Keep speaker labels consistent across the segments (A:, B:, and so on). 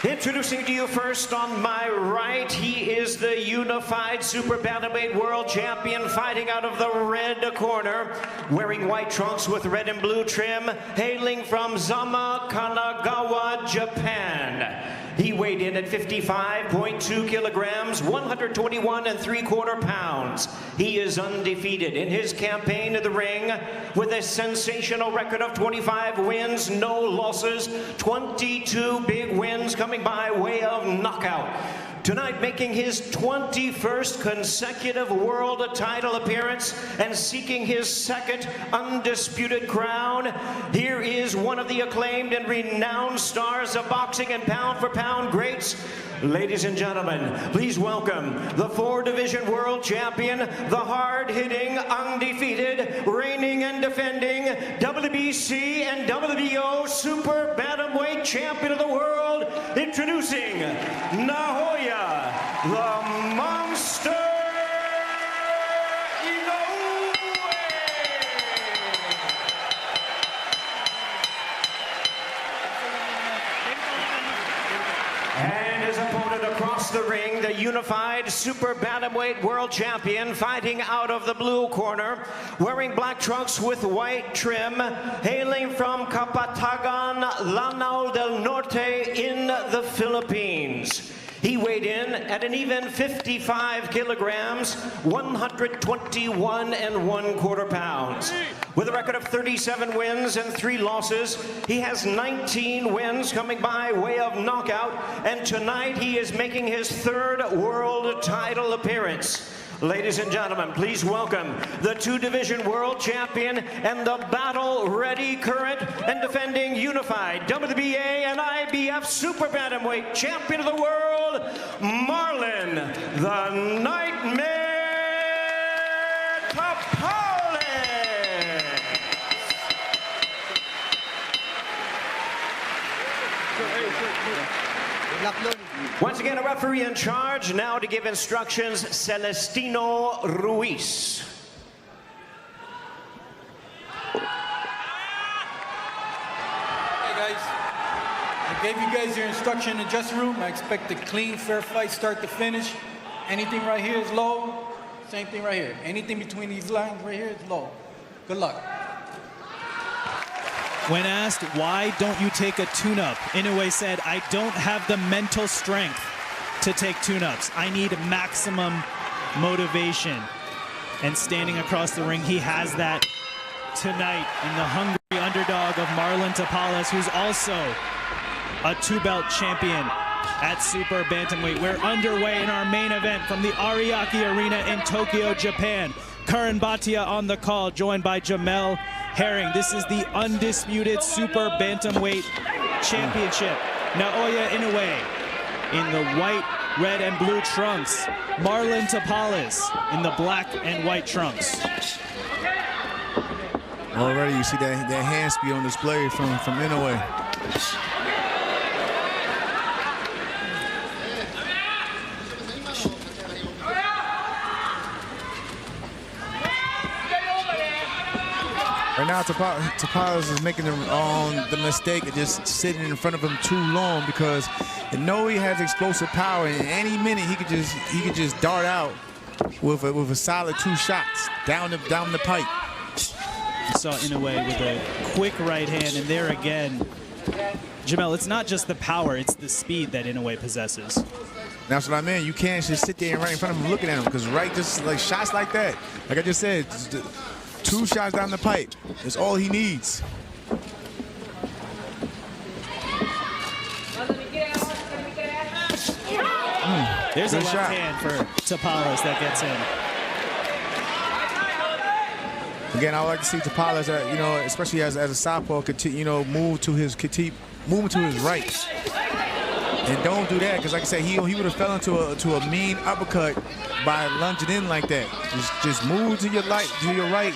A: Introducing to you first on my right, he is the unified super bantamweight world champion, fighting out of the red corner, wearing white trunks with red and blue trim, hailing from Zama, Kanagawa, Japan. He weighed in at 55.2 kilograms, 121 3/4 pounds. He is undefeated in his campaign to the ring with a sensational record of 25 wins, no losses, 22 big wins coming by way of knockout. Tonight, making his 21st consecutive world title appearance and seeking his second undisputed crown, here is one of the acclaimed and renowned stars of boxing and pound-for-pound greats. Ladies and gentlemen, please welcome the 4-division world champion, the hard-hitting, undefeated, reigning and defending WBC and WBO super bantamweight champion of the world, introducing Naoya, the monster Inoue. And his opponent across the ring, the unified super bantamweight world champion, fighting out of the blue corner, wearing black trunks with white trim, hailing from Kapatagan, Lanao del Norte in the Philippines. He weighed in at an even 55 kilograms, 121 1/4 pounds. With a record of 37 wins and 3 losses, he has 19 wins coming by way of knockout, and tonight he is making his 3rd world title appearance. Ladies and gentlemen, please welcome the 2-division world champion and the battle-ready current and defending unified WBA and IBF super bantamweight champion of the world, Marlon, the Nightmare Tapares. Once again, a referee in charge, now to give instructions, Celestino Ruiz.
B: Hey guys, I gave you guys your instruction in the dressing room. I expect a clean, fair fight, start to finish. Anything right here is low, same thing right here. Anything between these lines right here is low. Good luck.
C: When asked, why don't you take a tune-up, Inoue said, I don't have the mental strength to take tune-ups. I need maximum motivation. And standing across the ring, he has that tonight in the hungry underdog of Marlon Tapares, who's also a 2-belt champion at Super Bantamweight. We're underway in our main event from the Ariake Arena in Tokyo, Japan. Karan Bhatia on the call, joined by Jamel Herring. This is the undisputed Super Bantamweight Championship. Naoya Inoue in the white, red, and blue trunks. Marlon Tapares in the black and white trunks.
D: Already you see that hand speed on display from Inoue. Right now, Tapares is making the mistake of just sitting in front of him too long, because Inoue has explosive power, and any minute he could just dart out with a solid 2 shots down the pipe.
C: You saw Inoue with a quick right hand, and there again, Jamel, it's not just the power, it's the speed that Inoue possesses.
D: That's what I mean. You can't just sit there and right in front of him looking at him, because just like shots like that, like I just said, 2 shots down the pipe is all he needs.
C: There's a left hand for Tapares that gets in.
D: Again, I would like to see Tapares, especially as a southpaw, move to his right. And don't do that, because like I said, he would have fell into a mean uppercut by lunging in like that. Just move to your right,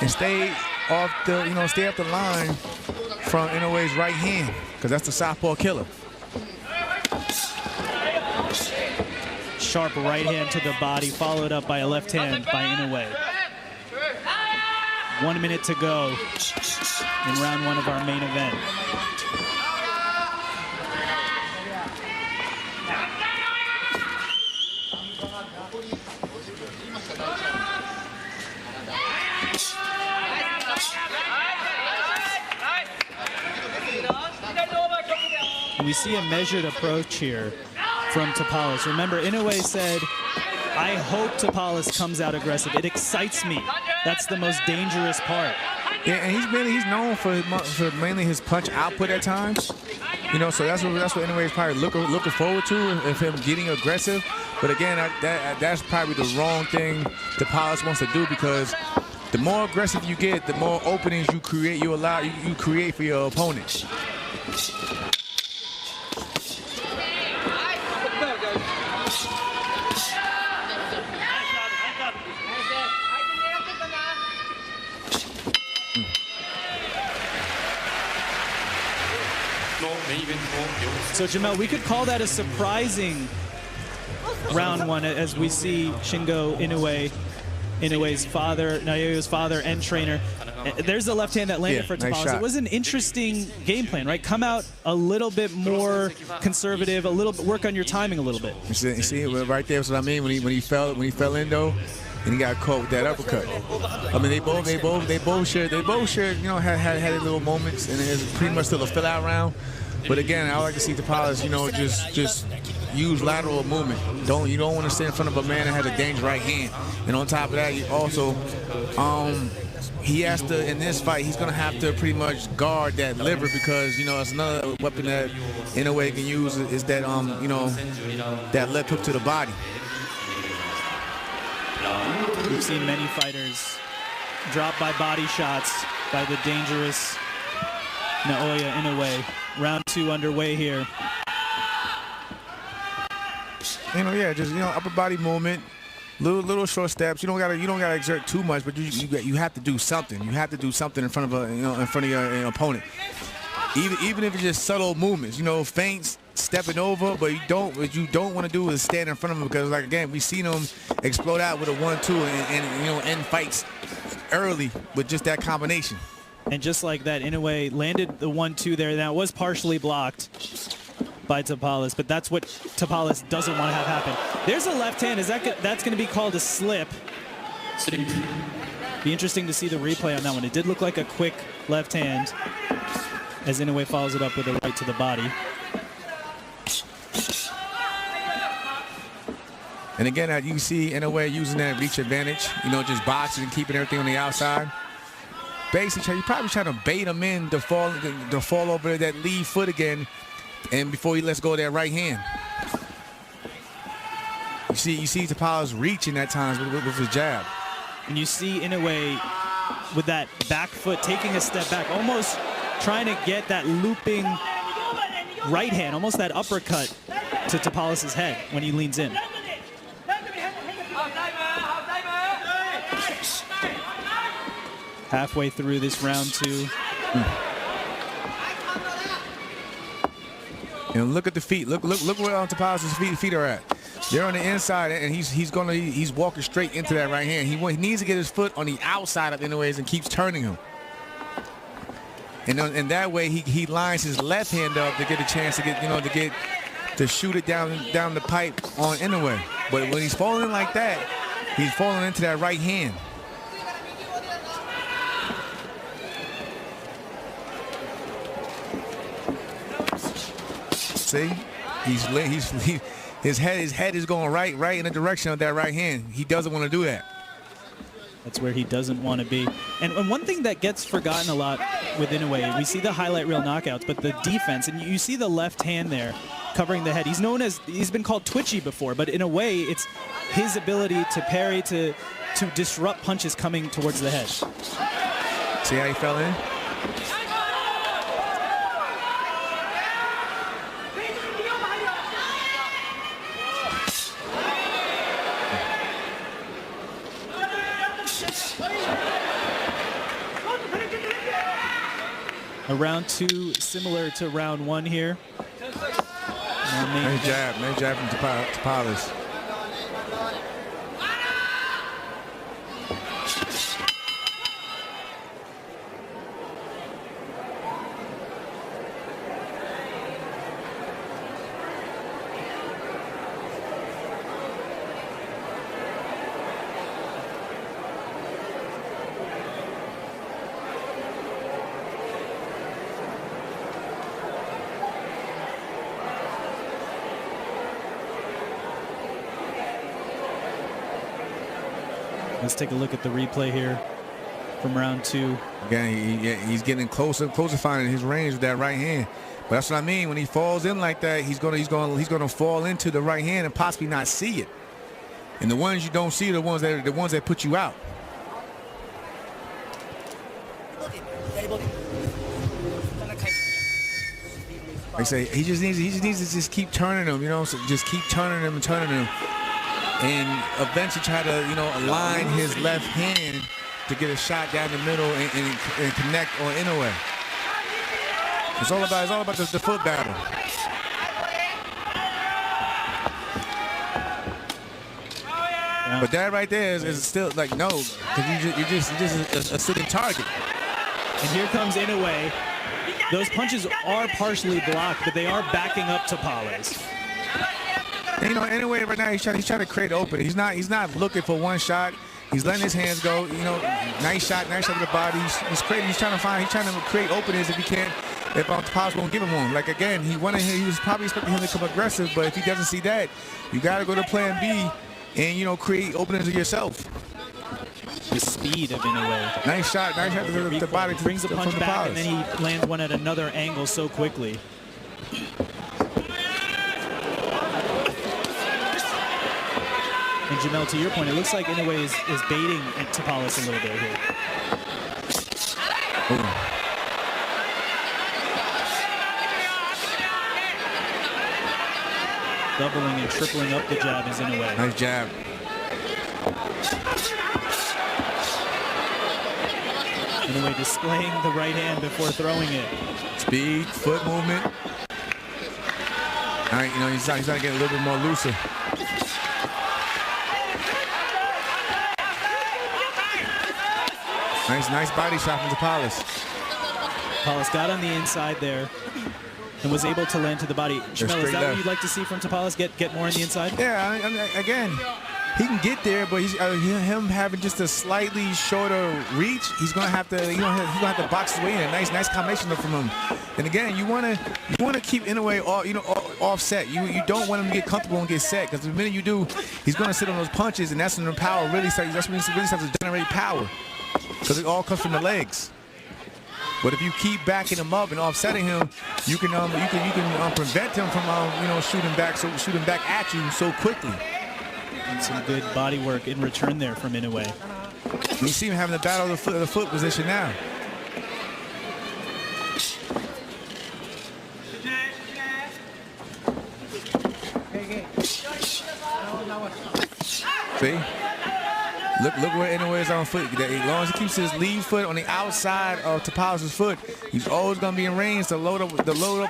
D: and stay off the line from Inoue's right hand, because that's the southpaw killer.
C: Sharp right hand to the body, followed up by a left hand by Inoue. 1 minute to go in round 1 of our main event. we see a measured approach here from Tapares. Remember, Inoue said, I hope Tapares comes out aggressive. It excites me. That's the most dangerous part.
D: Yeah, and he's known for mainly his punch output at times. You know, so that's what Inoue is probably looking forward to, of him getting aggressive. But again, that's probably the wrong thing Tapares wants to do, because the more aggressive you get, the more openings you create. You create for your opponent.
C: So Jamel, we could call that a surprising round one, as we see Shingo Inoue's father, Naoya's father and trainer. There's the left hand that landed for Tapares.
D: Nice.
C: It was an interesting game plan, right? Come out a little bit more conservative, work on your timing a little bit.
D: You see right there. That's what I mean. When he fell in though, and he got caught with that uppercut. I mean, they both shared, you know, had their little moments, and it was pretty much still a fill-out round. But again, I like to see Tapares, you know, just use lateral movement. You don't want to stand in front of a man that has a dangerous right hand. And on top of that, you also, he has to, in this fight, he's going to have to pretty much guard that liver, because, you know, it's another weapon that Inoue can use is that, you know, that left hook to the body.
C: We've seen many fighters dropped by body shots by the dangerous Naoya Inoue. Round 2 underway here.
D: You know, yeah, just, you know, upper body movement, little short steps. You don't gotta exert too much, but you have to do something. You have to do something in front of your opponent. Even if it's just subtle movements, you know, feints, stepping over, but what you don't want to do is stand in front of him, because, like, again, we've seen him explode out with a 1-2 and you know, end fights early with just that combination.
C: And just like that, Inoue landed the 1-2 there. Now, it was partially blocked by Tapares, but that's what Tapares doesn't want to have happen. There's a left hand. That's going to be called a slip. Be interesting to see the replay on that one. It did look like a quick left hand, as Inoue follows it up with a right to the body.
D: And again, you see Inoue using that reach advantage, you know, just boxing and keeping everything on the outside. Basically, you're probably trying to bait him in to fall over that lead foot again, and before he lets go of that right hand. You see Tapares reaching at times with his jab.
C: And you see Inoue with that back foot taking a step back, almost trying to get that looping right hand, almost that uppercut to Tapares' head when he leans in. Halfway through this round 2.
D: And look at the feet. Look where Tapares' feet are at. They're on the inside, and he's walking straight into that right hand. He needs to get his foot on the outside of Inoue's and keeps turning him. And that way he lines his left hand up to get a chance to shoot it down the pipe on Inoue. But when he's falling like that, he's falling into that right hand. See, his head is going right in the direction of that right hand. He doesn't want to do that.
C: That's where he doesn't want to be. And one thing that gets forgotten a lot with Inoue, we see the highlight reel knockouts, but the defense, and you see the left hand there covering the head. He's been called twitchy before, but in a way, it's his ability to parry, to disrupt punches coming towards the head.
D: See how he fell in?
C: A round 2 similar to round 1 here.
D: Nice jab from Tapares.
C: Let's take a look at the replay here from round 2.
D: Again, he's getting closer and closer, finding his range with that right hand. But that's what I mean. When he falls in like that, he's gonna fall into the right hand and possibly not see it. And the ones you don't see are the ones that put you out. Like I say, he just needs to just keep turning them, you know, so just keep turning them and turning them, and eventually try to, you know, align his left hand to get a shot down the middle and connect on Inoue. It's all about the foot battle.
C: Yeah.
D: But that right there is still like no, because you're just a sitting target.
C: And here comes Inoue. Those punches are partially blocked, but they are backing up Tapares.
D: And, you know, anyway, right now he's trying to create open. He's not looking for one shot. He's letting his hands go. You know, nice shot to the body. He's trying to create openings if he can. If Tapares won't give him one. Like again, he was probably expecting him to come aggressive, but if he doesn't see that, you got to go to plan B and, you know, create openings yourself.
C: The speed of Inoue.
D: Nice shot to the body.
C: Brings the punch back, and then he lands one at another angle so quickly. And Jamel, to your point, it looks like Inoue is baiting Tapares a little bit here.
D: Ooh.
C: Doubling and tripling up the jab is Inoue.
D: Nice jab.
C: Inoue displaying the right hand before throwing it.
D: Speed, foot movement. All right, you know, he's trying to get a little bit more looser. Nice body shot from Tapares.
C: Tapares got on the inside there and was able to land to the body. Jamel, is that what you'd like to see from Tapares? Get more on the inside?
D: Yeah, I mean, again, he can get there, but him having just a slightly shorter reach, he's gonna have to box his way in. Nice combination from him. And again, you wanna keep Inoue offset. You don't want him to get comfortable and get set, because the minute you do, he's gonna sit on those punches, and that's when the power really starts. That's when he really starts to generate power, because it all comes from the legs. But if you keep backing him up and offsetting him, you can prevent him from shooting back at you so quickly.
C: And some good body work in return there from Inoue.
D: You see him having the battle of the foot position now. See? Look where Inoue is on foot. As long as he keeps his lead foot on the outside of Tapares' foot, he's always going to be in range to load up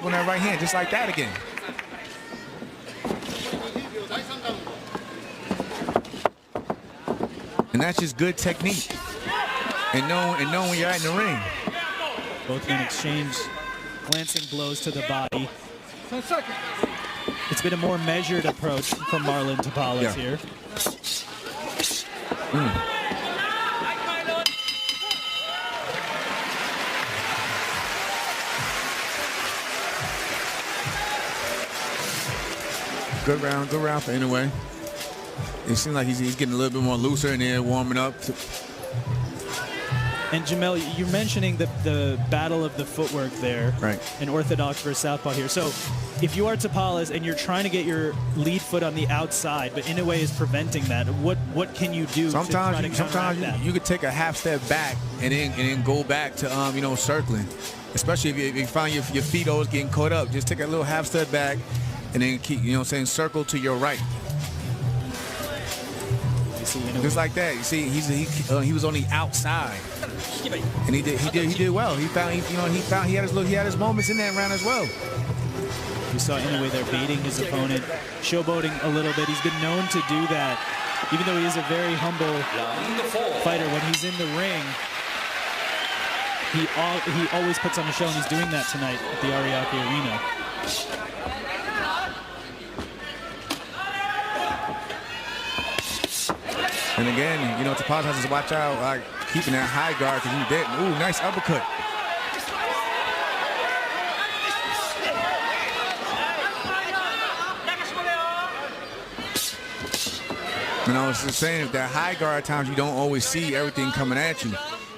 D: on that right hand, just like that again. And that's just good technique. And knowing when you're in the ring.
C: Both men exchange glancing blows to the body. It's been a more measured approach from Marlon Tapares here.
D: Good round for Inoue. It seems like he's getting a little bit more looser in there, warming up.
C: And Jamel, you're mentioning the battle of the footwork there,
D: right?
C: And orthodox versus southpaw here. So, if you are Tapares and you're trying to get your lead foot on the outside, but Inoue is preventing that, what can you do? Sometimes
D: you could take a half step back and then go back to circling. Especially if you find your feet always getting caught up, just take a little half step back and then keep circle to your right. Just like that. You see, he was on the outside, and he did well. He had his moments in that round as well.
C: We saw Inoue there baiting his opponent, showboating a little bit. He's been known to do that, even though he is a very humble fighter. When he's in the ring, he always puts on a show, and he's doing that tonight at the Ariake Arena.
D: And again, Tapares has to watch out, keeping that high guard, because he did. Ooh, nice uppercut. And I was just saying, that high guard, at times you don't always see everything coming at you.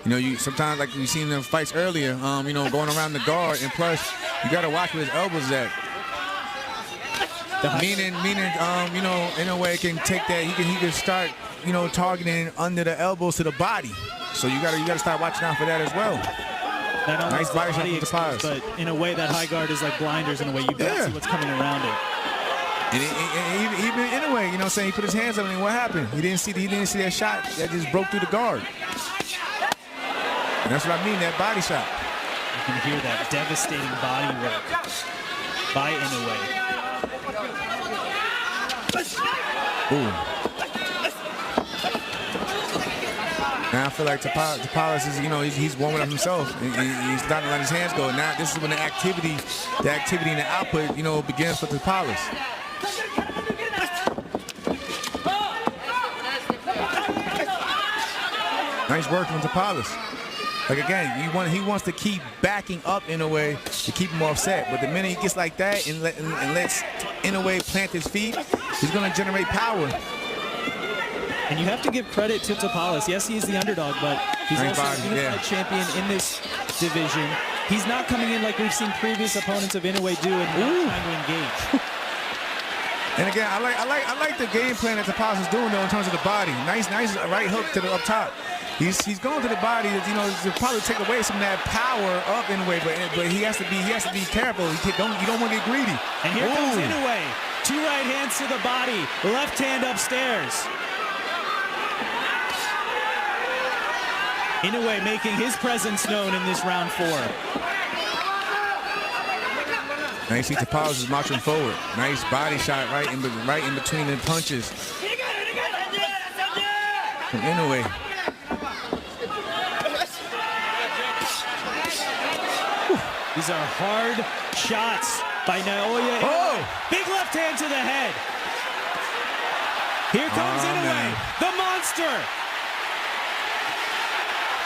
D: You know, you sometimes, like we seen in the fights earlier, you know, going around the guard, and plus you got to watch where his elbows at. Meaning, you know, Inoue can take that. He can start, you know, targeting under the elbows to the body. So you gotta start watching out for that as well. Nice body shot from Tapares.
C: But in a way, that high guard is like blinders in a way. You can't see what's coming around it.
D: And even Inoue, you know what I'm saying, he put his hands up, and what happened? He didn't see that shot that just broke through the guard. And that's what I mean, that body shot.
C: You can hear that devastating body work by Inoue.
D: Boom. Now I feel like Tapares is, you know, he's warming up himself. He's starting to let his hands go. Now this is when the activity and the output, you know, begins for Tapares. Nice work from Tapares. Like again, he wants to keep backing up Inoue to keep him offset. But the minute he gets like that and lets Inoue plant his feet, he's going to generate power.
C: And you have to give credit to Tapares. Yes, he's the underdog, but he's also a unified champion in this division. He's not coming in like we've seen previous opponents of Inoue do and not trying to engage.
D: And again, I like the game plan that Tapares is doing though in terms of the body. Nice right hook to the up top. He's going to the body, you know, to probably take away some of that power of Inoue, but he has to be careful. You don't want to get greedy.
C: And here comes Inoue. 2 right hands to the body, left hand upstairs. Inoue making his presence known in this round 4.
D: Now you see Tapares is marching forward. Nice body shot right in between the punches from Inoue.
C: These are hard shots by Naoya. Big left hand to the head. Here comes Inoue, the monster.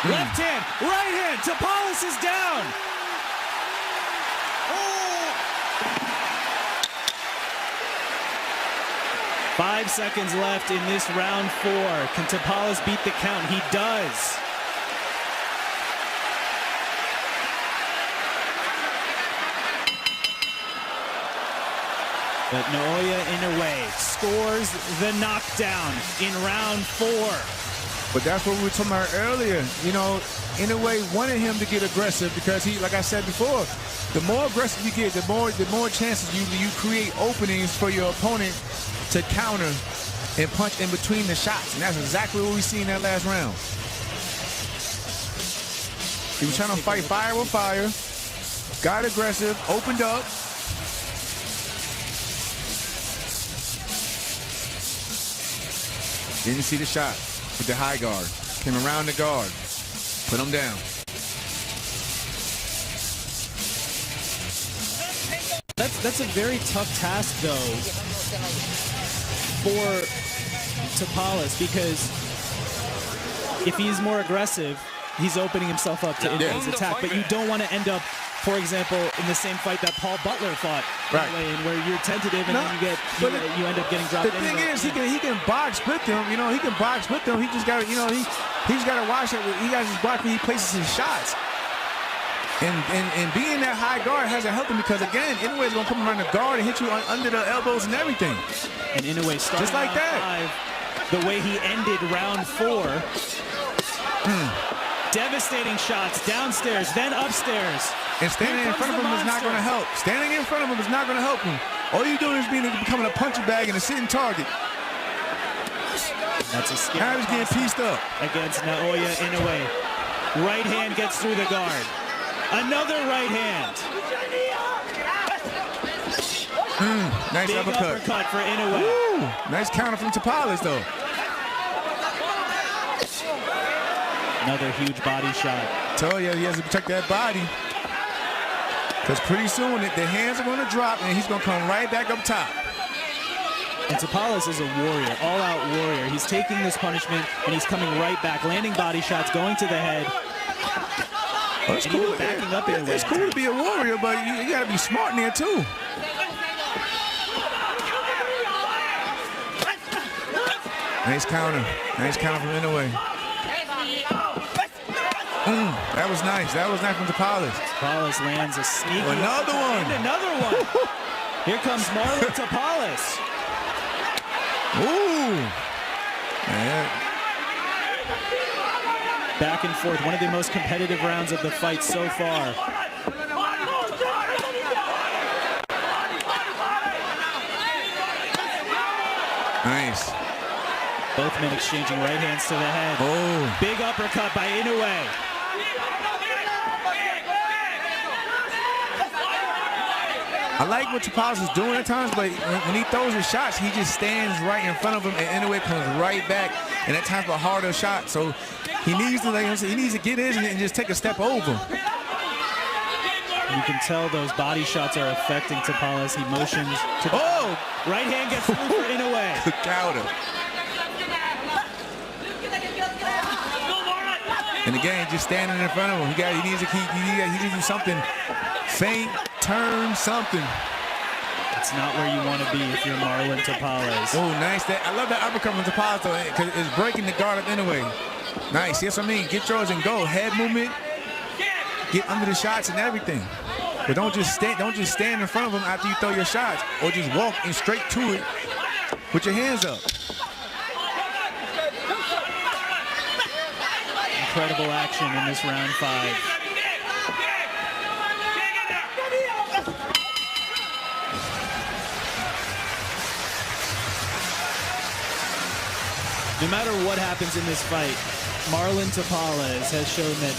C: Left hand, right hand, Tapares is down. 5 seconds left in this round 4. Can Tapares beat the count? He does. But Naoya Inoue scores the knockdown in round 4.
D: But that's what we were talking about earlier. You know, Inoue wanted him to get aggressive because he, like I said before, the more aggressive you get, the more chances you create openings for your opponent to counter and punch in between the shots. And that's exactly what we see in that last round. He was trying to fight fire with fire, got aggressive, opened up. Didn't see the shot with the high guard. Came around the guard, put him down.
C: That's a very tough task, though, for Tapares, because if he's more aggressive, he's opening himself up to Inoue's attack. But you don't want to end up, for example, in the same fight that Paul Butler fought, where you're tentative and then you end up getting dropped.
D: The thing is, he can box with them. You know, he can box with them. He just got to, you know, he's got to watch it. He got to watch where he places his shots. And being that high guard hasn't helped him because, again, Inoue's going to come around the guard and hit you under the elbows and everything.
C: And Inoue started
D: just like that.
C: 5, the way he ended round 4. Devastating shots downstairs, then upstairs.
D: And standing in front of him is not going to help. Standing in front of him is not going to help him. All you're doing is becoming a punching bag and a sitting target.
C: That's a scary
D: now he's getting pieced up.
C: Against Naoya Inoue. Right hand gets through the guard. Another right hand.
D: Nice
C: Big uppercut for Inoue.
D: Woo. Nice counter from Tapares, though.
C: Another huge body shot.
D: Tell you, he has to protect that body. Because pretty soon the hands are going to drop and he's going to come right back up top.
C: And Tapares is a warrior, all-out warrior. He's taking this punishment and he's coming right back, landing body shots, going to the head.
D: Oh, it's cool.
C: Backing up Inoue.
D: It's cool to be a warrior, but you got to be smart in there too. Nice counter. Nice counter from Inoue. That was nice. That was nice from Tapares.
C: Tapares lands a sneaky.
D: Another one.
C: And another one. Here comes Marlon Tapares.
D: Ooh. Man.
C: Back and forth. One of the most competitive rounds of the fight so far.
D: Nice.
C: Both men exchanging right hands to the head.
D: Oh.
C: Big uppercut by Inoue.
D: I like what Tapares is doing at times, but when he throws his shots, he just stands right in front of him, and Inoue comes right back, and that time's a harder shot. So he needs to, like he needs to get his and just take a step over.
C: You can tell those body shots are affecting Tapares. He motions to the right hand gets through for Inoue.
D: The counter. And again, just standing in front of him. He needs to keep. He needs to do something. Feint, turn, something.
C: It's not where you want to be if you're Marlon Tapares.
D: Oh, nice. I love that uppercut from Tapares though, because it's breaking the guard of Inoue. Nice. Yes, I mean, get yours and go. Head movement. Get under the shots and everything. But don't just stand in front of him after you throw your shots, or just walk in straight to it with your hands up.
C: Incredible action in this round 5. No matter what happens in this fight, Marlon Tapares has shown that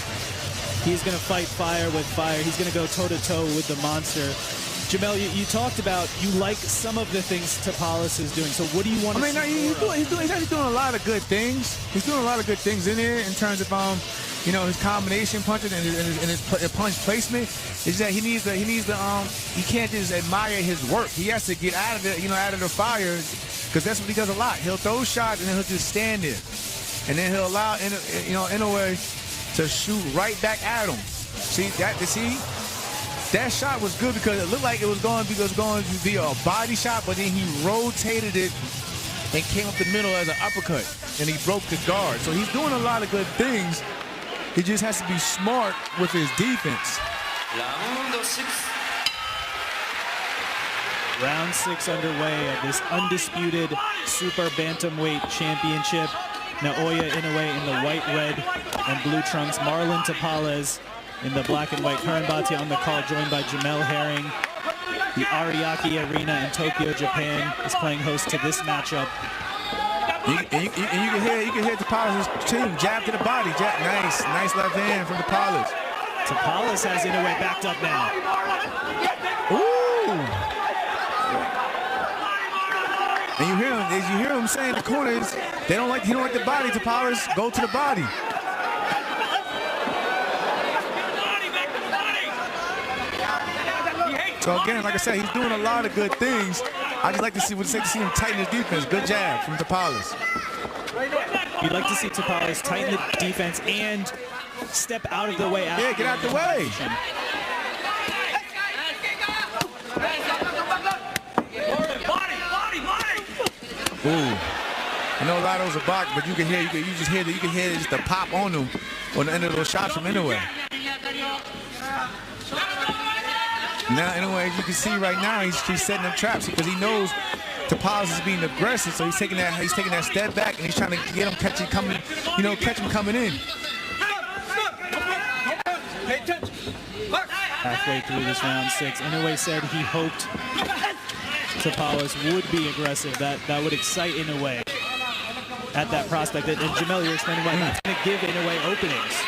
C: he's going to fight fire with fire. He's going to go toe-to-toe with the monster. Jamel, you talked about you like some of the things Tapares is doing. So what do you want to see?
D: He's actually doing a lot of good things. He's doing a lot of good things in here in terms of his combination punches and his punch placement. Is that he can't just admire his work. He has to get out of it, out of the fire, because that's what he does a lot. He'll throw shots and then he'll just stand there, and then he'll allow Inoue to shoot right back at him. That shot was good because it looked like it was going to be a body shot, but then he rotated it and came up the middle as an uppercut, and he broke the guard. So he's doing a lot of good things. He just has to be smart with his defense.
C: Round 6 underway of this undisputed Super Bantamweight Championship. Naoya Inoue in the white, red, and blue trunks. Marlon Tapares in the black and white. Karan Bhatia on the call, joined by Jamel Herring. The Ariake Arena in Tokyo, Japan is playing host to this matchup.
D: You can hear Tapares' team jab to the body. Nice left hand from Tapares.
C: Tapares has Inoue backed up now.
D: Ooh! And you hear him saying in the corners, he don't like the body. Tapares, go to the body. So again, like I said, he's doing a lot of good things. I just like to see him tighten his defense. Good jab from Tapares.
C: You'd like to see Tapares tighten the defense and step out of the way.
D: Yeah, get out the way. Ooh. I know a lot of those are blocked, but you can hear just the pop on them on the end of those shots from Inoue. Now, Inoue, as you can see right now, he's setting up traps because he knows Tapares is being aggressive, so he's taking that step back and he's trying to get him catch him coming in.
C: Halfway through this round 6, Inoue said he hoped Tapares would be aggressive. That would excite Inoue at that prospect. And Jamel, you're explaining why that's going to give Inoue openings.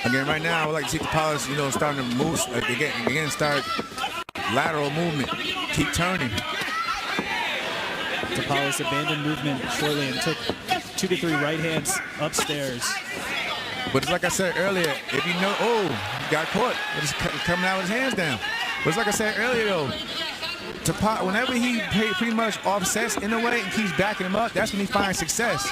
D: Again, right now, I would like to see Tapares, starting to move again, start lateral movement, keep turning.
C: Tapares abandoned movement shortly and took 2 to 3 right hands upstairs.
D: But it's like I said earlier, if he got caught, it's coming out with his hands down. But it's like I said earlier, though, whenever he pretty much offsets Inoue and keeps backing him up, that's when he finds success.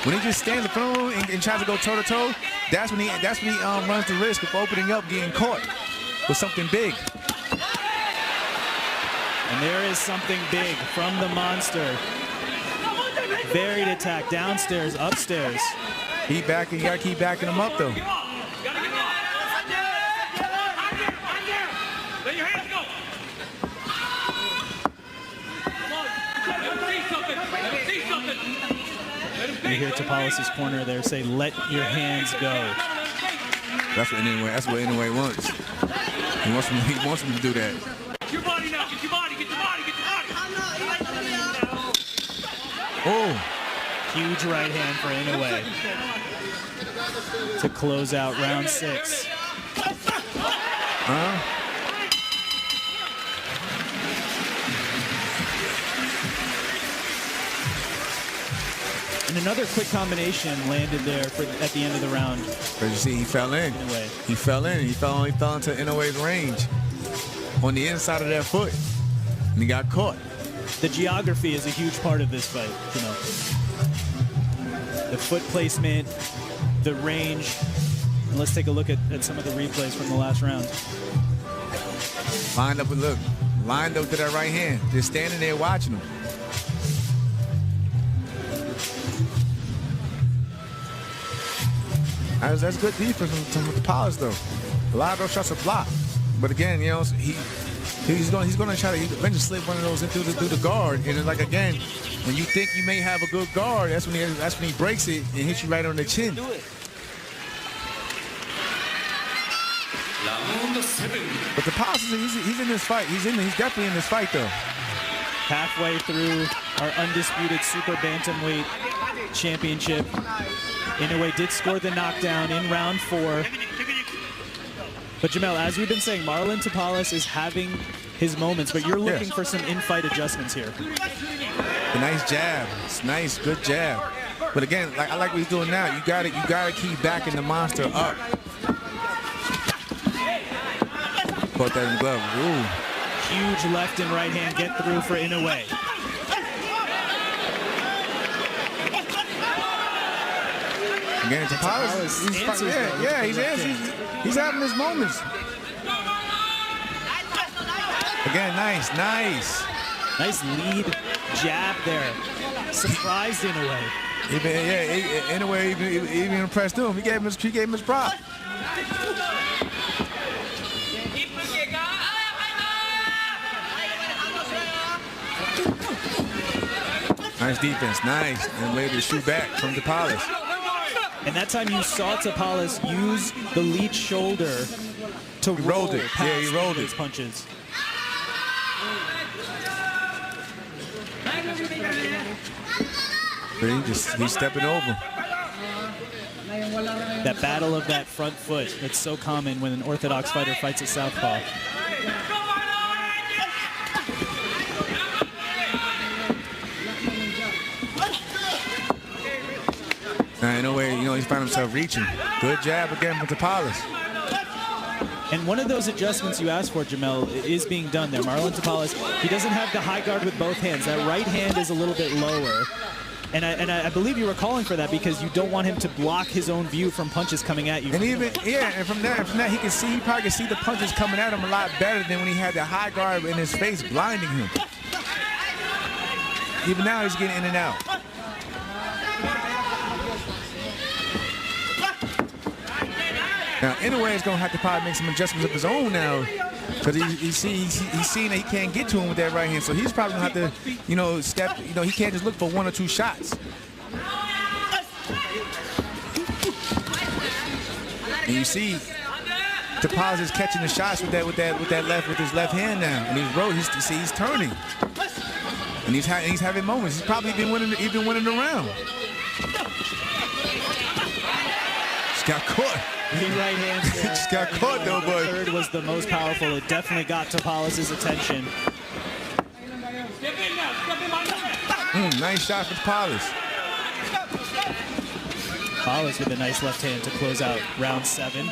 D: When he just stands in front of him and tries to go toe-to-toe, that's when he runs the risk of opening up, getting caught with something big.
C: And there is something big from the monster. Varied attack, downstairs, upstairs.
D: You gotta keep backing him up though.
C: You hear Tapares' corner there say, "Let your hands go."
D: That's what Inoue wants. He wants him to do that.
E: Get your body now. Get your body. Get your body. Get your body.
D: Oh,
C: Huge right hand for Inoue to close out round 6. And another quick combination landed there at the end of the round.
D: But you see, he fell in.
C: Inoue.
D: He fell into Inoue's range on the inside of that foot, and he got caught.
C: The geography is a huge part of this fight, you know. The foot placement, the range. And let's take a look at some of the replays from the last round.
D: Lined up to that right hand, just standing there watching him. That's good defense from Tapares though. A lot of those shots are blocked, but again, you know, he's going to try to eventually slip one of those in through the guard, and it's like again, when you think you may have a good guard, that's when he breaks it and hits you right on the chin. But Tapares, he's in this fight. He's definitely in this fight though.
C: Halfway through our undisputed super bantamweight championship. Inoue did score the knockdown in round 4. But Jamel, as we've been saying, Marlon Tapares is having his moments, but you're looking for some in-fight adjustments here.
D: A nice jab. It's nice, good jab. But again, I like what he's doing now. You gotta keep backing the monster up. Caught that in the glove. Ooh.
C: Huge left and right hand get through for Inoue.
D: Again, Tapares, he's having his moments. Again, nice.
C: Nice lead jab there. Surprised Inoue.
D: Inoue even impressed him. He gave him his prop. Nice defense, nice. And later to shoot back from Tapares.
C: And that time you saw Tapares use the lead shoulder to roll it.
D: Yeah, he rolled
C: his
D: it.
C: Punches.
D: But he's stepping over.
C: That battle of that front foot, that's so common when an orthodox fighter fights a southpaw.
D: In a way, you know, he's found himself reaching. Good jab again from Tapares.
C: And one of those adjustments you asked for, Jamel, is being done there. Marlon Tapares, he doesn't have the high guard with both hands. That right hand is a little bit lower. And I believe you were calling for that because you don't want him to block his own view from punches coming at you.
D: And even, and from that he probably can see the punches coming at him a lot better than when he had the high guard in his face blinding him. Even now he's getting in and out. Now, Inoue is going to have to probably make some adjustments of his own now because he's seeing that he can't get to him with that right hand. So he's probably going to have to, you know, step, you know, he can't just look for 1 or 2 shots. And you see Tapares is catching the shots with his left hand now. And he's turning. And he's having moments. He's probably even winning the round. Just got caught.
C: Right hand there.
D: Just got caught though, boy.
C: The third was the most powerful. It definitely got Tapares' attention.
D: Nice shot for Tapares.
C: Tapares with a nice left hand to close out round 7.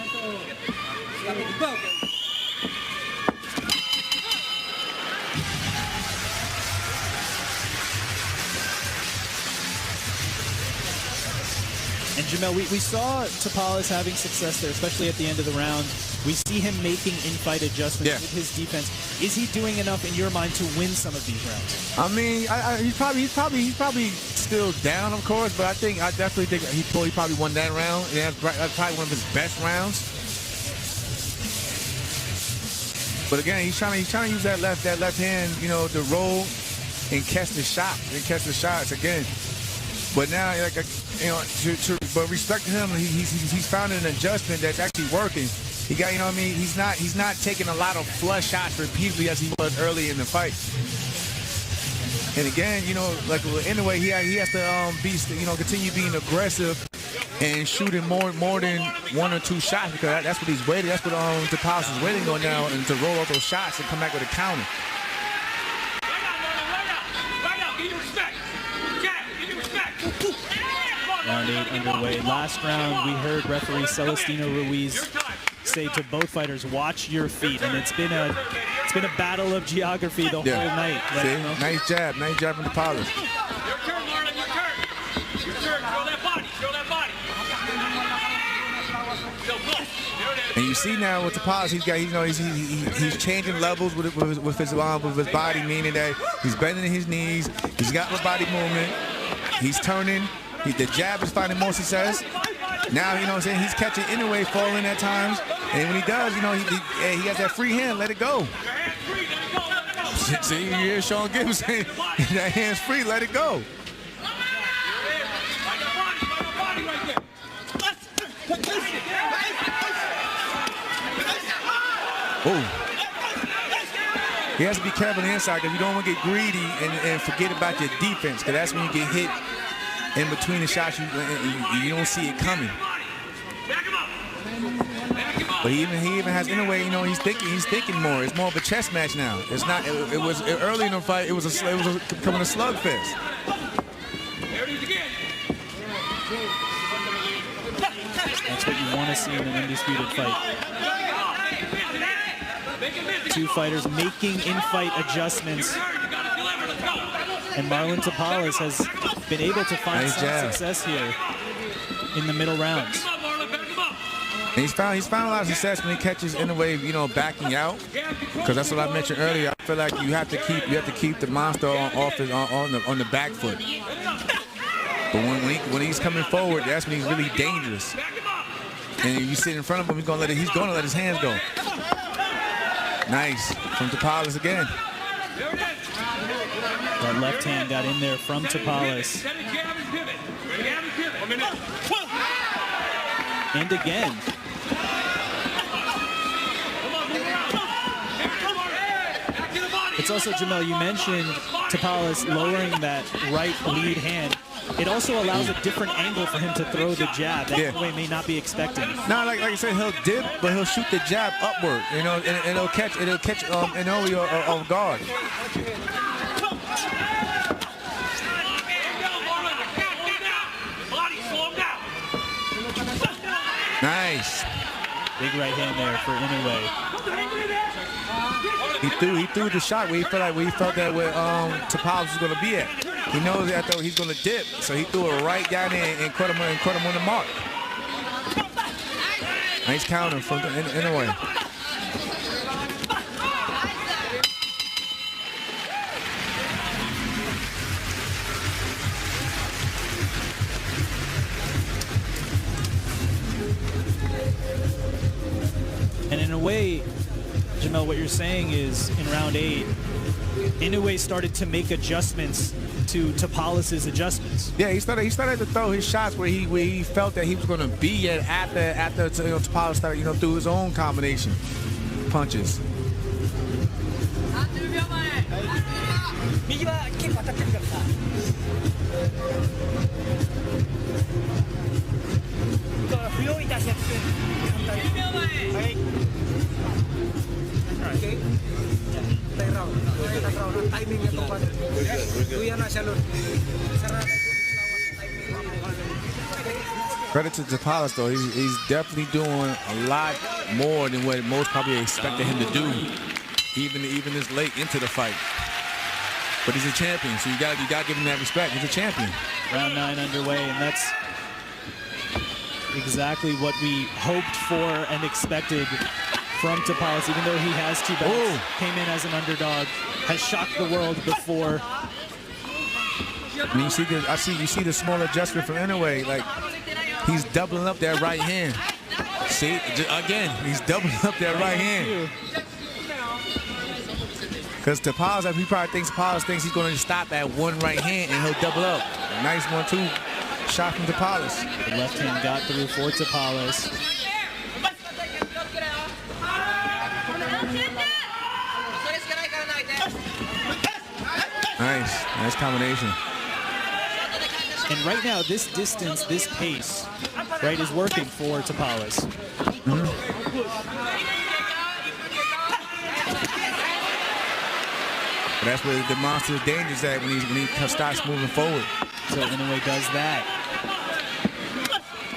C: And And Jamel, we saw Tapares having success there, especially at the end of the round. We see him making in-fight adjustments with his defense. Is he doing enough in your mind to win some of these rounds?
D: I mean, he's probably still down, of course, but I definitely think he probably won that round. And that's probably one of his best rounds. But again, he's trying to use that left hand, you know, to roll and catch the shots again. But now, like, you know, but respect to him, he's found an adjustment that's actually working. He got, you know what I mean? He's not taking a lot of flush shots repeatedly as he was early in the fight. And again, you know, like anyway, he has to continue being aggressive and shooting more than 1 or 2 shots, because that's what he's waiting. That's what Tapares is waiting on now, and to roll out those shots and come back with a counter.
C: Round 8 underway. Last round, we heard referee Celestino Ruiz say to both fighters, "Watch your feet," and it's been a battle of geography the whole night.
D: See? Nice jab from Tapares.
E: Your turn, Marlon, your turn. Your turn, throw that body,
D: And you see now with Tapares, he's changing levels with his body, meaning that he's bending his knees, he's got the body movement, he's turning. The jab is finding more success. Now, you know what I'm saying, he's catching Inoue falling at times. And when he does, you know, he has that free hand, let it go. See, you hear Sean Gibbs saying, that hand's free, let it go. Oh. He has to be careful on the inside, because you don't want to get greedy and forget about your defense, because that's when you get hit in between the shots, you don't see it coming. But he even has, in a way, you know, he's thinking more. It's more of a chess match now. It's not. It was early in the fight. It was becoming a slugfest.
C: That's what you want to see in an undisputed fight. Two fighters making in-fight adjustments. And Marlon Tapares has been able to find some success here in the middle rounds.
D: And he's found a lot of success when he catches Inoue, you know, backing out, because that's what I mentioned earlier. I feel like you have to keep the monster on the back foot. But when he's coming forward, that's when he's really dangerous. And you sit in front of him, he's gonna let his hands go. Nice from Tapares again.
C: That left hand got in there from Tapares. And again. It's also, Jamel, you mentioned Tapares lowering that right lead hand. It also allows a different angle for him to throw the jab that Inoue may not be expecting.
D: No, like I said, he'll dip, but he'll shoot the jab upward, you know, and it'll catch Inoue off guard. Nice.
C: Big right hand there for Inoue.
D: He threw the shot where he felt that where Tapares was going to be at. He knows that though he's going to dip, so he threw it right down there and caught him on the mark. Nice counter from Inoue.
C: And in a way, Jamel, what you're saying is in round 8, Inoue started to make adjustments to Tapares' adjustments.
D: Yeah, he started to throw his shots where he felt that he was going to be at after Tapares started, through his own combination punches. Credit to Tapares though, he's definitely doing a lot more than what most probably expected him to do, even this late into the fight. But he's a champion, so you got to give him that respect. He's a champion.
C: Round 9 underway, and that's exactly what we hoped for and expected from Tapares, even though he has 2 belts.
D: Ooh.
C: Came in as an underdog, has shocked the world before.
D: I mean, you see the small adjustment from Inoue. Like, he's doubling up that right hand. See, again, he's doubling up that right hand. Because Tapares, he probably thinks he's going to stop at one right hand and he'll double up. A nice 1-2 shot from Tapares.
C: The left hand got through for Tapares.
D: Nice combination.
C: And right now, this distance, this pace, right, is working for Tapares.
D: That's where the monster's danger's at when he starts moving forward.
C: So Inoue does that.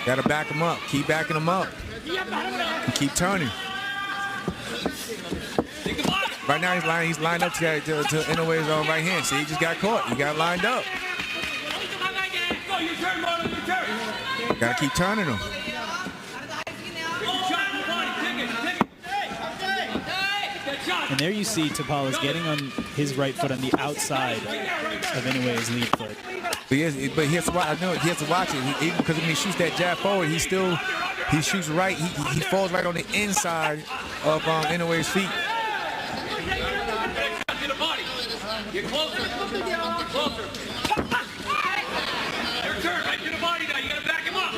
D: Gotta back him up. Keep backing him up. And keep turning. Right now he's lined up to Inoue's right hand. See, he just got caught. He got lined up. Gotta keep turning him.
C: And there you see Tapares getting on his right foot on the outside of Inoue's lead foot.
D: But he has to watch. I know he has to watch it because when he shoots that jab forward, he shoots right. He falls right on the inside of Inoue's feet.
E: Get closer. Get closer. Your turn. Right to the body now. You gotta back him up.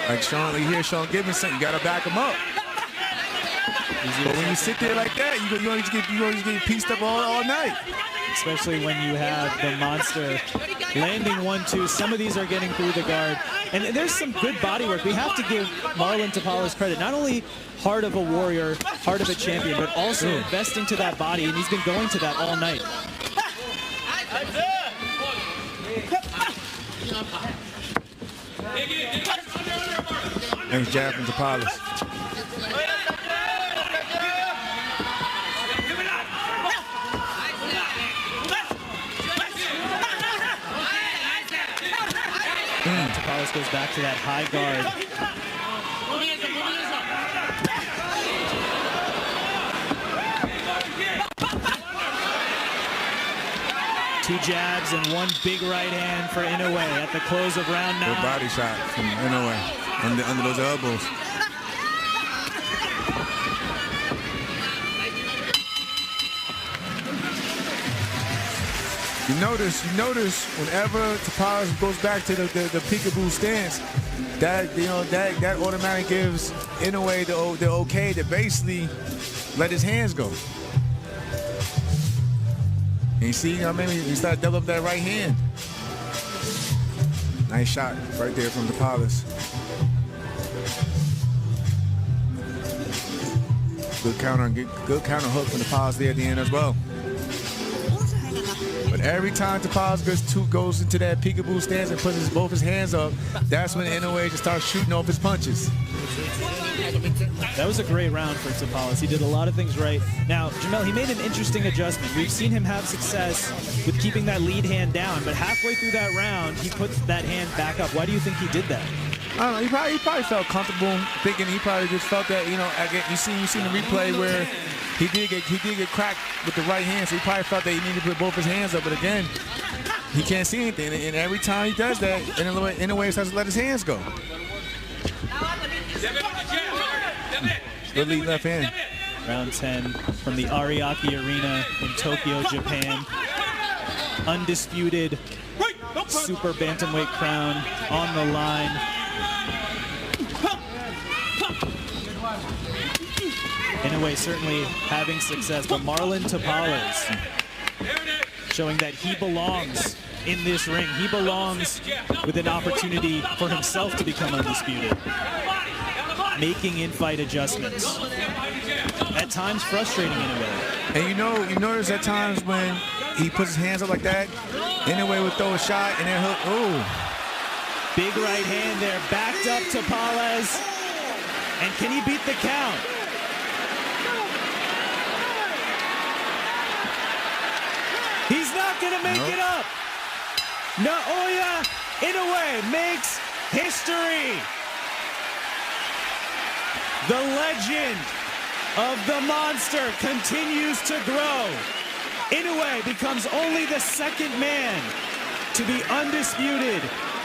D: Like Sean, you hear Sean Gibson, you gotta back him up. But when you sit there like that, you always get pieced up all night.
C: Especially when you have the monster landing 1-2. Some of these are getting through the guard. And there's some good body work. We have to give Marlon Tapares credit. Not only heart of a warrior, heart of a champion, but also investing to that body. And he's been going to that all night.
D: Nice jab from Tapares.
C: Tapares goes back to that high guard. Two jabs and one big right hand for Inoue at the close of round 9.
D: Good body shot from Inoue under those elbows. You notice whenever Tapares goes back to the peekaboo stance, that automatically gives Inoue the okay to basically let his hands go. And you see, he started doubling up that right hand. Nice shot right there from Tapares. Good counter hook from Tapares there at the end as well. But every time Tapares goes into that peekaboo stance and puts both his hands up, that's when Inoue just starts shooting off his punches.
C: That was a great round for Tapares. He did a lot of things right. Now, Jamel, he made an interesting adjustment. We've seen him have success with keeping that lead hand down, but halfway through that round, he puts that hand back up. Why do you think he did that?
D: I don't know. He probably felt comfortable thinking. He probably just felt that, again, you see the replay where he did get cracked with the right hand, so he probably felt that he needed to put both his hands up. But again, he can't see anything, and every time he does that, Inoue starts to let his hands go. Good lead left hand.
C: Round 10 from the Ariake Arena in Tokyo, Japan. Undisputed super bantamweight crown on the line. Inoue certainly having success, but Marlon Tapares showing that he belongs in this ring. He belongs with an opportunity for himself to become undisputed. Making in-fight adjustments. At times frustrating Inoue.
D: And you notice at times when he puts his hands up like that, Inoue would throw a shot and then hook. Ooh.
C: Big right hand there, backed up Tapares. And can he beat the count? He's not gonna make it up. Naoya Inoue makes history. The legend of the monster continues to grow. Inoue becomes only the second man to be undisputed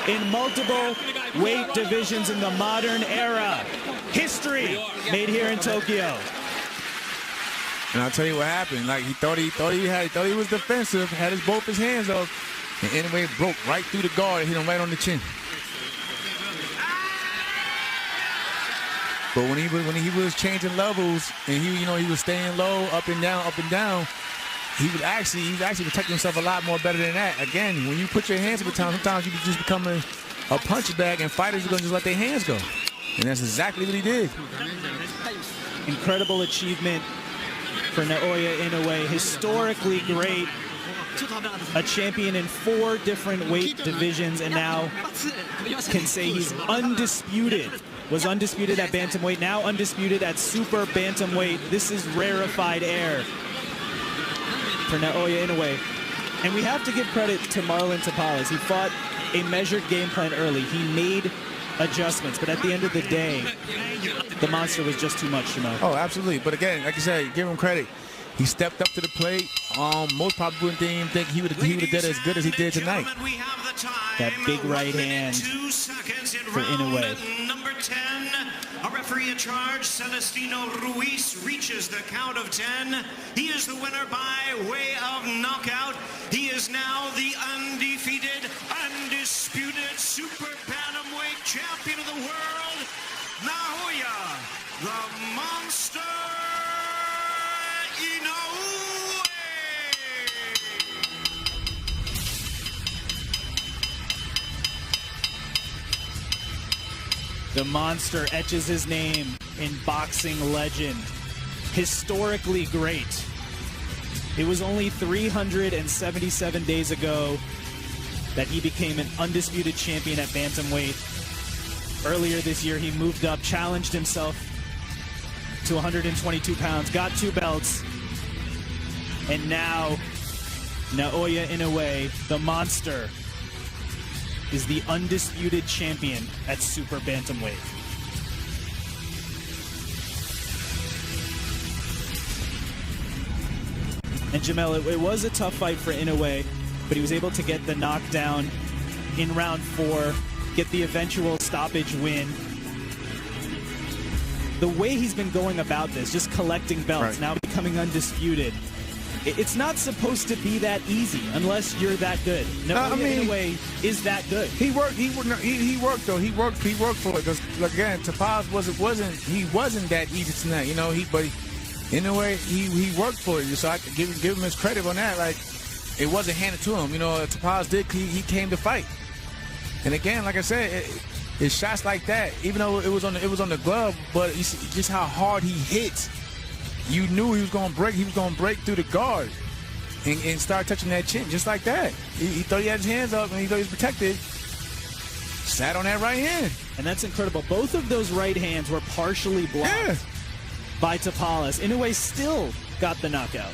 C: in multiple weight divisions in the modern era. History made here in Tokyo.
D: And I'll tell you what happened. Like he thought he was defensive, had both his hands up, and Inoue broke right through the guard and hit him right on the chin. But when he was changing levels and he was staying low, up and down, he was actually protecting himself a lot more better than that. Again, when you put your hands up at times, sometimes you can just become a punch bag, and fighters are gonna just let their hands go. And that's exactly what he did.
C: Incredible achievement for Naoya Inoue, historically great, a champion in 4 different weight divisions, and now can say he's undisputed. Was undisputed at bantamweight, now undisputed at super bantamweight. This is rarefied air for Naoya Inoue. And we have to give credit to Marlon Tapares. He fought a measured game plan early. He made adjustments, but at the end of the day, the monster was just too much, Jamal.
D: Oh, absolutely. But again, like I said, give him credit. He stepped up to the plate. Most probably didn't even think he would have did as good as he did tonight.
C: That big right hand for Inoue.
A: Number 10, a referee in charge, Celestino Ruiz, reaches the count of 10. He is the winner by way of knockout. He is now the undefeated, undisputed super bantamweight champion of the world, Naoya, the monster Inoue.
C: The monster etches his name in boxing legend. Historically great. It was only 377 days ago that he became an undisputed champion at bantamweight. Earlier this year, he moved up, challenged himself to 122 pounds, got 2 belts, and now Naoya Inoue, the monster, is the undisputed champion at super bantamweight. And Jamel, it was a tough fight for Inoue, but he was able to get the knockdown in round 4, get the eventual stoppage win. The way he's been going about this, just collecting belts, now becoming undisputed, it's not supposed to be that easy unless you're that good. Inoue is that good.
D: He worked though. He worked for it. Because again, Tapares wasn't that easy tonight. You know, but Inoue, he worked for it. So I could give him his credit on that. Like, it wasn't handed to him. You know, Tapares did. He came to fight. And again, like I said, it's shots like that. Even though it was on the glove, but you see just how hard he hit. You knew he was going to break. He was going to break through the guard and start touching that chin just like that. He thought he had his hands up and he thought he was protected. Sat on that right hand.
C: And that's incredible. Both of those right hands were partially blocked by Tapares. Inoue still got the knockout.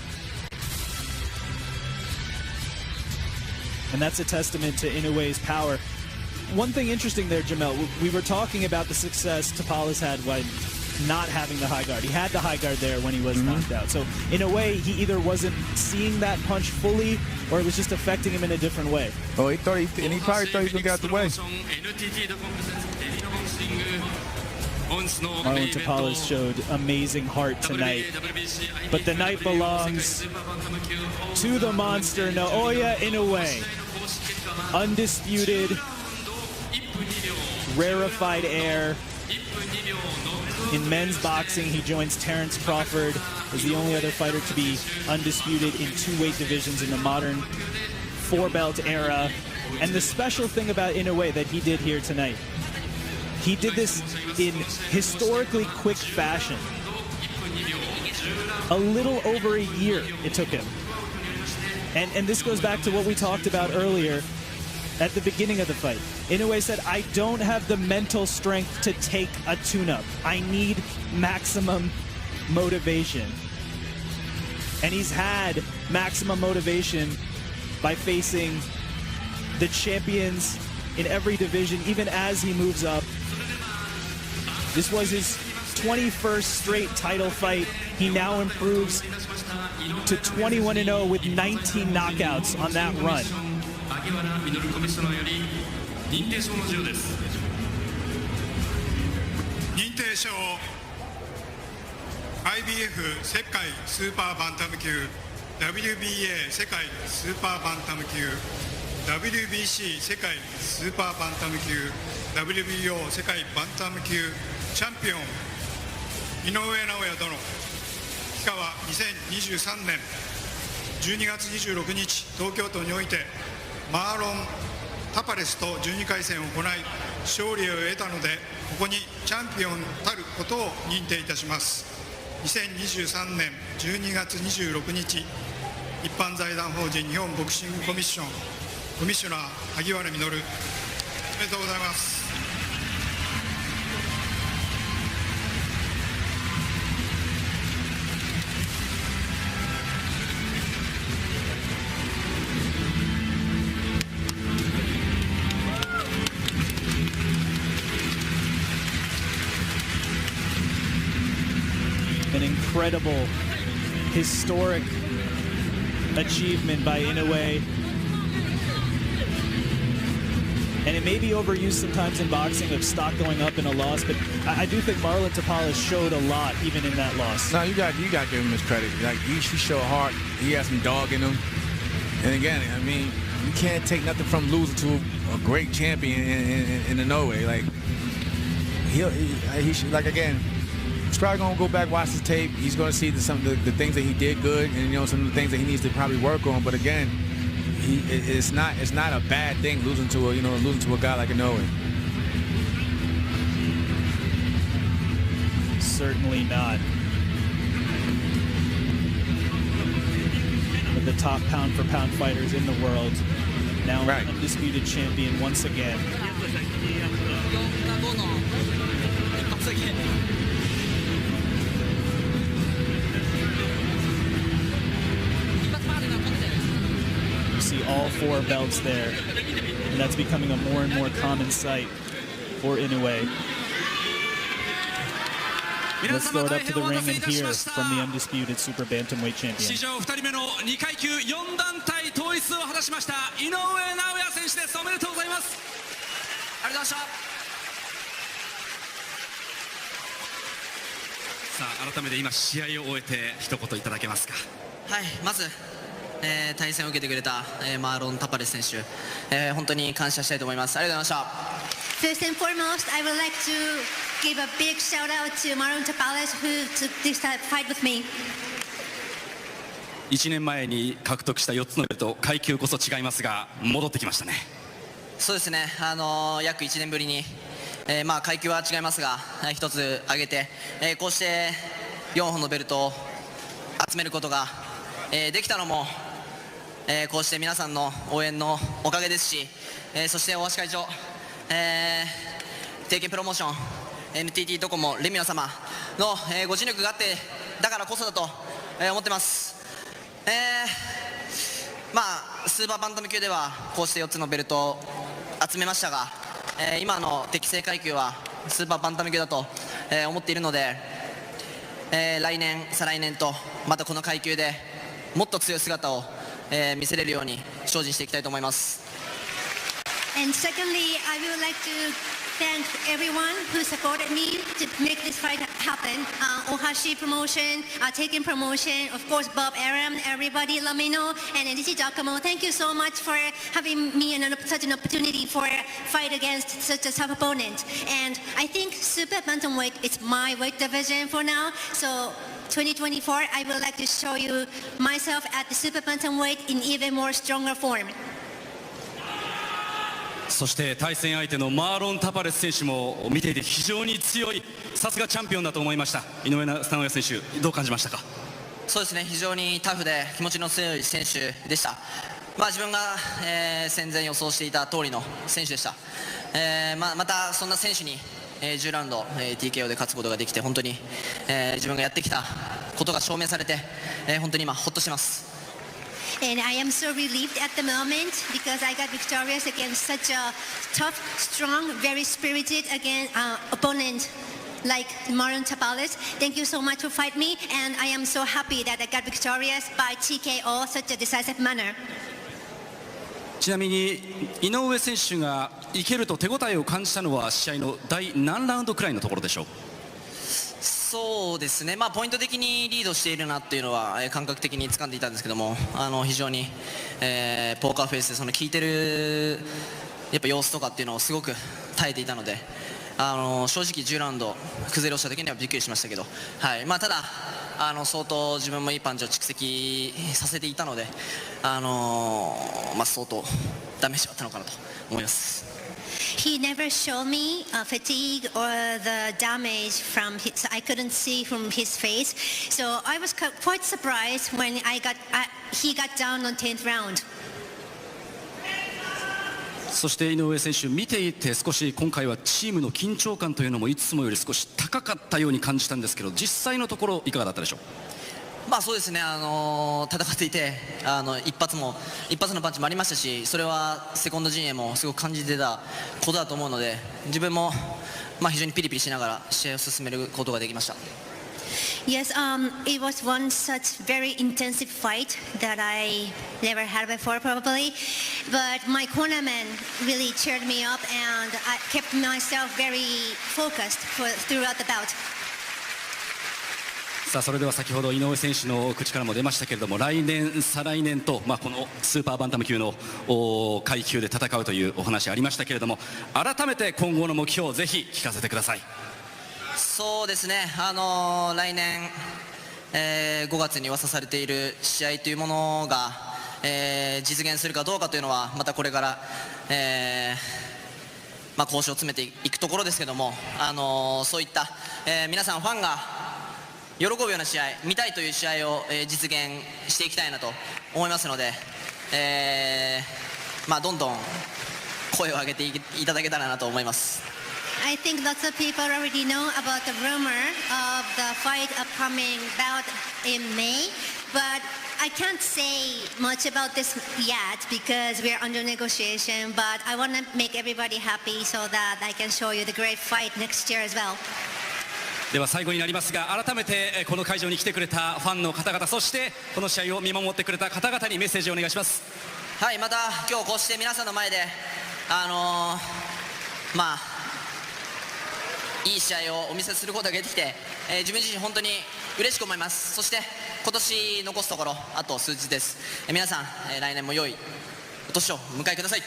C: And that's a testament to Inoue's power. One thing interesting there, Jamel, we were talking about the success Tapares had by not having the high guard. He had the high guard there when he was knocked out. So in a way, he either wasn't seeing that punch fully or it was just affecting him in a different way.
D: Oh, he probably thought he was going to get out the way.
C: Marlon Tapares showed amazing heart tonight. But the night belongs to the monster, Naoya Inoue. Undisputed, rarefied air. In men's boxing, he joins Terrence Crawford as the only other fighter to be undisputed in 2 weight divisions in the modern 4-belt era. And the special thing about Inoue that he did here tonight, he did this in historically quick fashion. A little over a year it took him. And this goes back to what we talked about earlier at the beginning of the fight. Inoue said, I don't have the mental strength to take a tune-up. I need maximum motivation. And he's had maximum motivation by facing the champions in every division, even as he moves up. This was his 21st straight title fight. He now improves to 21-0 with 19 knockouts on that run.
F: 認定証 IBF 世界スーパーバンタム級 WBA 世界スーパーバンタム級 WBC 世界スーパーバンタム級 WBO 世界バンタム級チャンピオン井上尚弥殿期間は2023年12月26日東京都においてマーロン・タパレスと12回戦を行い勝利を得たのでここにチャンピオンたることを認定いたします。2023年12月26日一般財団法人日本ボクシングコミッションコミッショナー萩原稔おめでとうございます。
C: An incredible, historic achievement by Inoue. And it may be overused sometimes in boxing of stock going up in a loss, but I do think Marlon Tapares showed a lot even in that loss.
D: No, you got to give him his credit. Like he showed heart. He has some dog in him. And again, I mean, you can't take nothing from losing to a great champion in Inoue. Like he should, like again. He's probably gonna go back, watch his tape. He's gonna see some of the things that he did good, and some of the things that he needs to probably work on. But again, it's not a bad thing losing to a guy like Inoue.
C: Certainly not. But the top pound for pound fighters in the world, now
D: right.
C: Undisputed champion once again. You see all 4 belts there, and that's becoming a more and more common sight for Inoue. Let's throw it up to the ring and hear from the undisputed Super Bantamweight champion.
E: 史上2人目の2階級4団体統一を果たしました井上尚弥選手です。おめでとうございます。ありがとうございました。さあ改めて今試合を終えて一言いただけますか。
G: はい、まず、対戦を受けてくれた、マーロン・タパレス選手、本当に感謝したいと思います。ありがとうございました。
H: First and foremost, I would like to give a big shout out to Marlon Tapares who took this fight with me.
E: 1年前に獲得した4つのベルト、階級こそ違いますが戻ってきましたね。
G: そうですね、約1年ぶりに、階級は違いますが、1つ上げて、こうして4本のベルトを集めることが、できたのも、こうして皆さんの応援のおかげですし、そして大橋会長、提携プロモーション NTT ドコモレミオ様の、ご尽力があってだからこそだと、思ってます。スーパーバンタム級ではこうして4つのベルトを集めましたが、今の適正階級はスーパーバンタム級だと、思っているので、来年再来年とまたこの階級でもっと強い姿を、見せれるように精進していきたいと思います。
H: And secondly, I would like to thank everyone who supported me to make this fight happen. Ohashi Promotion, Taken Promotion, of course Bob Aram, everybody, Lamino, and NTT Docomo. Thank you so much for having me in such an opportunity for a fight against such a tough opponent. And I think Super Bantamweight is my weight division for now. So 2024, I would like to show you myself at the Super Bantamweight in even more stronger form.
E: そして対戦相手のマーロン・タパレス選手も見ていて非常に強い、さすがチャンピオンだと思いました。井上尚弥選手どう感じましたか。
G: そうですね、非常にタフで気持ちの強い選手でした。自分が、戦前予想していた通りの選手でした。またそんな選手に、10ラウンド、TKO で勝つことができて本当に、自分がやってきたことが証明されて、本当に今ホッとしてます。
H: And I am so relieved at the moment because I got victorious against such a tough, strong, very spirited opponent like Marlon Tapares. Thank you so much for fighting me, and I am so happy that I got victorious by TKO such a decisive manner.
E: ちなみに井上選手がいけると手応えを感じたのは試合の第何ラウンドくらいのところでしょう。
G: そうですね、ポイント的にリードしているなっていうのは感覚的に掴んでいたんですけども、非常に、ポーカーフェイスでその効いてるやっぱ様子とかっていうのをすごく耐えていたので、正直10ラウンド崩れ落ちた時にはびっくりしましたけど、はい、ただ相当自分もいいパンチを蓄積させていたので、相当ダメージはあったのかなと思います。
H: He never showed me fatigue or the damage from his, I couldn't see from his face. So I was quite surprised when he got down on 10th round.
E: そして井上選手、見ていて少し今回はチームの緊張感というのもいつもより少し高かったように感じたんですけど、実際のところいかがだったでしょう。
G: そうですね、戦っていて一発のパンチもありましたし、それはセコンド陣営もすごく感じてたことだと思うので、自分も非常にピリピリしながら試合を進めることができました。
H: Yes, it was one such very intensive fight that I never had before probably, but my cornerman really cheered me up and I kept myself very focused throughout the bout.
E: さあそれでは先ほど井上選手の口からも出ましたけれども、来年再来年と、このスーパーバンタム級の階級で戦うというお話ありましたけれども、改めて今後の目標をぜひ聞かせてください。
G: そうですね、来年、5月に噂されている試合というものが、実現するかどうかというのはまたこれから、交渉を詰めていくところですけども、そういった、皆さんファンが喜ぶような試合、見たいという試合を、実現していきたいなと思いますので、どんどん声を上げていただけたらなと思います。
H: I think lots of people already know about the rumor of the fight upcoming bout in May, but I can't say much about this yet because we're under negotiation, but I want to make everybody happy so that I can show you the great fight next year as well.
E: では最後になりますが、改めてこの会場に来てくれたファンの方々、そしてこの試合を見守ってくれた方々にメッセージをお願いします。
G: はい、また今日こうして皆さんの前でいい試合をお見せすることができて、自分自身本当に嬉しく思います。そして今年残すところあと数日です。皆さん、来年も良いお年をお迎えください。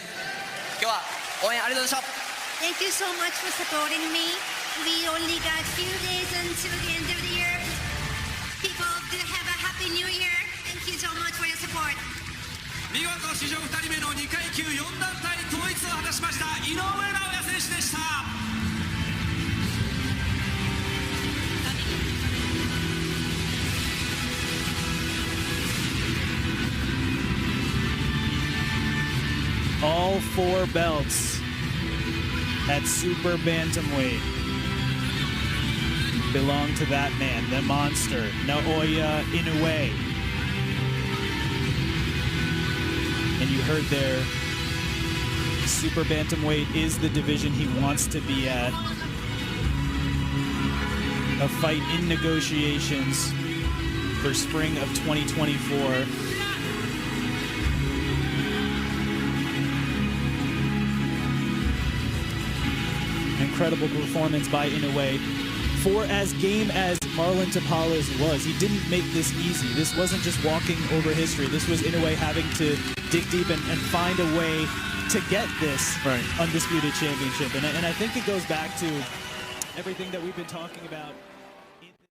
G: 今日は応援ありがとうございました。
H: Thank you so much for supporting me. We only got a few days until the end of the year. People, do have a happy new year. Thank you so much for your support.
E: 見事史上2人目の2階級4団体統一を果たしました井上尚弥選手でした。
C: All 4 belts at Super Bantamweight belong to that man, the monster, Naoya Inoue. And you heard there, Super Bantamweight is the division he wants to be at. A fight in negotiations for spring of 2024. Incredible performance by Inoue. For as game as Marlon Tapares was, he didn't make this easy. This wasn't just walking over history. This was Inoue having to dig deep and find a way to get this undisputed championship. And I think it goes back to everything that we've been talking about